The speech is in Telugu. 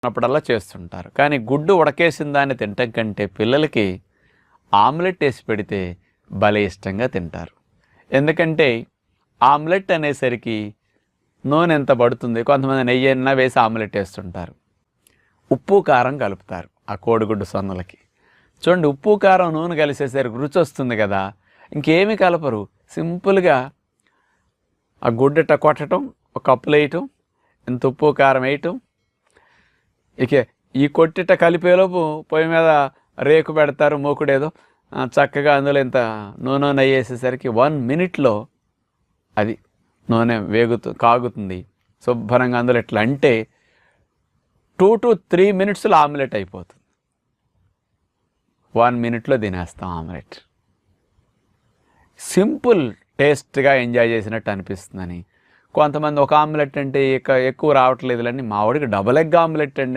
ఉన్నప్పుడల్లా చేస్తుంటారు. కానీ గుడ్డు ఉడకేసిన దాన్ని తినటం కంటే పిల్లలకి ఆమ్లెట్ వేసి పెడితే భలే ఇష్టంగా తింటారు. ఎందుకంటే ఆమ్లెట్ అనేసరికి నూనె ఎంత పడుతుంది, కొంతమంది నెయ్యి అయినా వేసి ఆమ్లెట్ వేస్తుంటారు. ఉప్పు కారం కలుపుతారు ఆ కోడిగుడ్డు సొన్నలకి. చూడండి, ఉప్పు కారం నూనె కలిసేసరికి రుచి వస్తుంది కదా. ఇంకేమీ కలపరు, సింపుల్గా ఆ గుడ్డట కొట్టడం, ఒక కప్పులు వేయటం, ఇంత ఉప్పు కారం వేయటం, ఇక ఈ కొట్టిట కలిపేలోపు పొయ్యి మీద రేకు పెడతారు, మూకుడేదో చక్కగా అందులో ఇంత నూనె నెయ్యి వేసేసరికి 1 minute అది నూనె కాగుతుంది శుభ్రంగా. అందులో ఎట్లా అంటే 2 to 3 minutes ఆమ్లెట్ అయిపోతుంది. 1 minute తినేస్తాం ఆమ్లెట్. సింపుల్ టేస్ట్గా ఎంజాయ్ చేసినట్టు అనిపిస్తుందని. కొంతమంది ఒక ఆమ్లెట్ అంటే ఎక్కువ రావట్లేదులని, మా వాడికి డబుల్ ఎగ్ ఆమ్లెట్ అండి